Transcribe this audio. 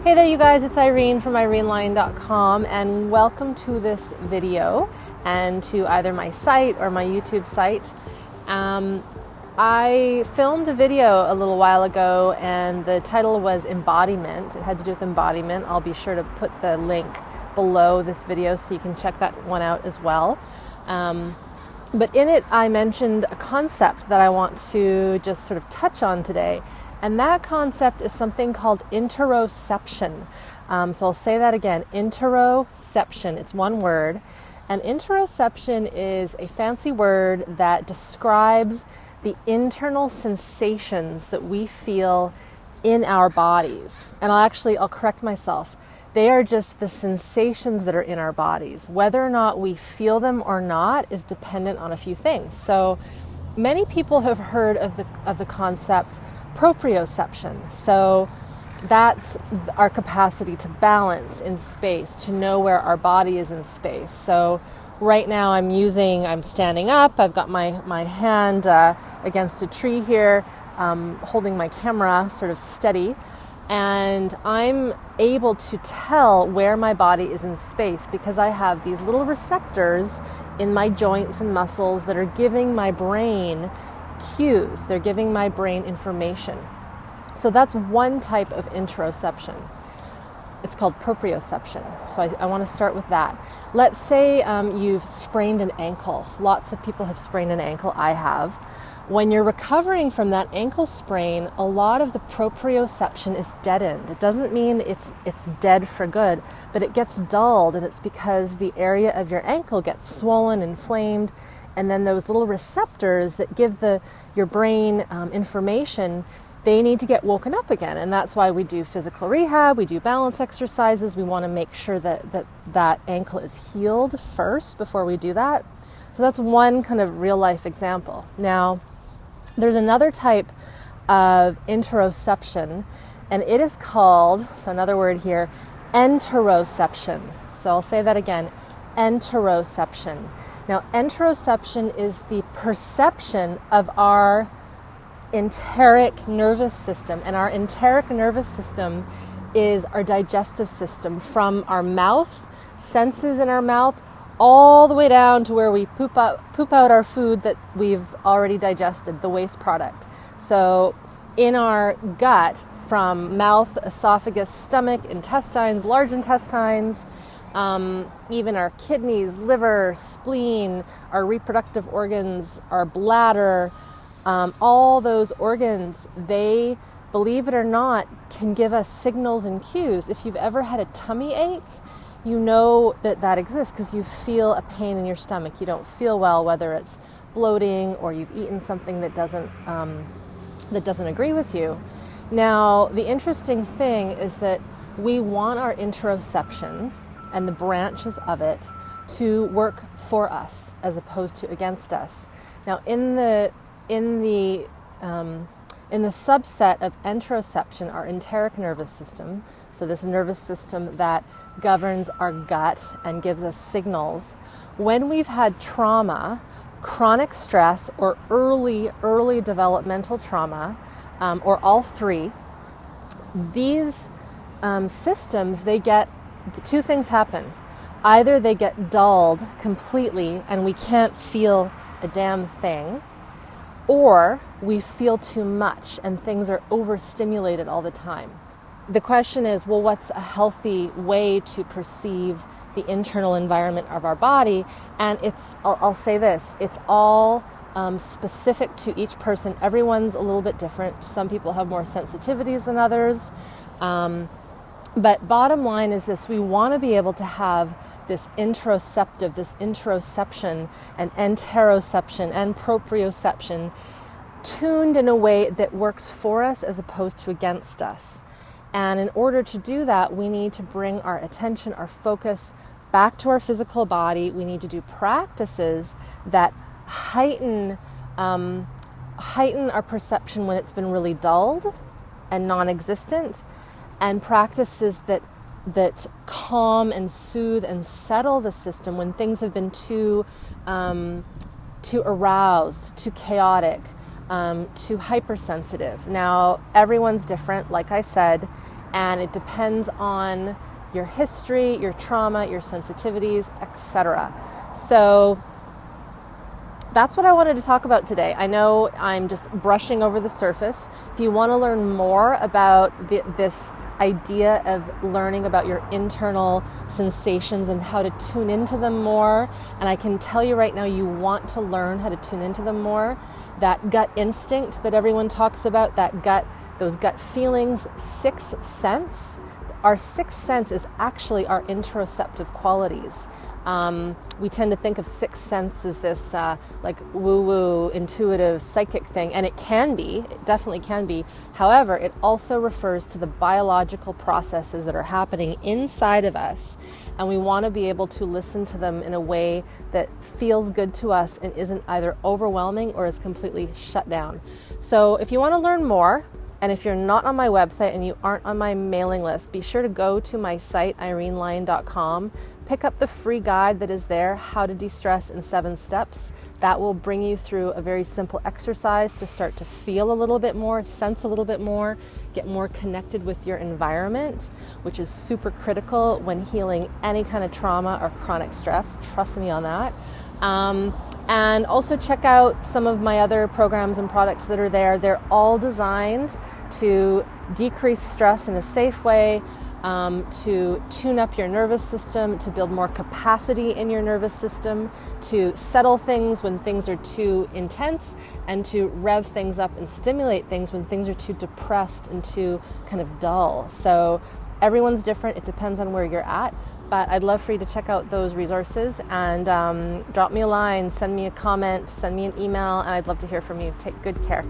Hey there you guys, it's Irene from airy-fairy-woo-woo and welcome to this video and to either my site or my YouTube site. I filmed a video a little while ago and the title was Embodiment. It had to do with embodiment. I'll be sure to put the link below this video so you can check that one out as well. But in it I mentioned a concept that I want to just sort of touch on today. And that concept is something called interoception. So I'll say that again, interoception, it's one word. And interoception is a fancy word that describes the internal sensations that we feel in our bodies. And I'll correct myself. They are just the sensations that are in our bodies. Whether or not we feel them or not is dependent on a few things. So many people have heard of the concept proprioception. So that's our capacity to balance in space, to know where our body is in space. So right now I'm standing up, I've got my hand against a tree here, holding my camera sort of steady, and I'm able to tell where my body is in space because I have these little receptors in my joints and muscles that are giving my brain cues. They're giving my brain information. So that's one type of interoception. It's called proprioception. So I want to start with that. Let's say you've sprained an ankle. Lots of people have sprained an ankle. I have. When you're recovering from that ankle sprain, a lot of the proprioception is deadened. It doesn't mean it's dead for good, but it gets dulled, and it's because the area of your ankle gets swollen, inflamed, and then those little receptors that give your brain information, they need to get woken up again. And that's why we do physical rehab, we do balance exercises. We want to make sure that ankle is healed first before we do that. So that's one kind of real life example. Now, there's another type of interoception, and it is called, so another word here, enteroception. So I'll say that again, enteroception. Now, enteroception is the perception of our enteric nervous system. And our enteric nervous system is our digestive system, from our mouth, senses in our mouth, all the way down to where we poop out our food that we've already digested, the waste product. So in our gut, from mouth, esophagus, stomach, intestines, large intestines, even our kidneys, liver, spleen, our reproductive organs, our bladder, all those organs, they, believe it or not, can give us signals and cues. If you've ever had a tummy ache, you know that exists because you feel a pain in your stomach. You don't feel well, whether it's bloating or you've eaten something that doesn't agree with you. Now, the interesting thing is that we want our interoception and the branches of it to work for us as opposed to against us. Now, in the subset of enteroception, our enteric nervous system, so this nervous system that governs our gut and gives us signals, when we've had trauma, chronic stress, or early developmental trauma, or all three, these systems, two things happen. Either they get dulled completely and we can't feel a damn thing, or we feel too much and things are overstimulated all the time. The question is, well, what's a healthy way to perceive the internal environment of our body? And I'll say this, it's all specific to each person. Everyone's a little bit different. Some people have more sensitivities than others. But bottom line is this: we want to be able to have this interoceptive, this interoception and enteroception and proprioception tuned in a way that works for us as opposed to against us. And in order to do that, we need to bring our attention, our focus back to our physical body. We need to do practices that heighten our perception when it's been really dulled and non-existent, and practices that calm and soothe and settle the system when things have been too aroused, too chaotic, too hypersensitive. Now, everyone's different, like I said, and it depends on your history, your trauma, your sensitivities, etc. So that's what I wanted to talk about today. I know I'm just brushing over the surface. If you want to learn more about this idea of learning about your internal sensations and how to tune into them more, and I can tell you right now, you want to learn how to tune into them more. That gut instinct that everyone talks about, those gut feelings, sixth sense. Our sixth sense is actually our interoceptive qualities. We tend to think of sixth sense as this like woo-woo, intuitive, psychic thing, and it can be, it definitely can be. However, it also refers to the biological processes that are happening inside of us, and we want to be able to listen to them in a way that feels good to us and isn't either overwhelming or is completely shut down. So if you want to learn more, and if you're not on my website and you aren't on my mailing list, be sure to go to my site, irenelyon.com, pick up the free guide that is there, How to De-Stress in 7 Steps. That will bring you through a very simple exercise to start to feel a little bit more, sense a little bit more, get more connected with your environment, which is super critical when healing any kind of trauma or chronic stress. Trust me on that. And also check out some of my other programs and products that are there. They're all designed to decrease stress in a safe way, to tune up your nervous system, to build more capacity in your nervous system, to settle things when things are too intense, and to rev things up and stimulate things when things are too depressed and too kind of dull. So everyone's different. It depends on where you're at. But I'd love for you to check out those resources and drop me a line, send me a comment, send me an email, and I'd love to hear from you. Take good care.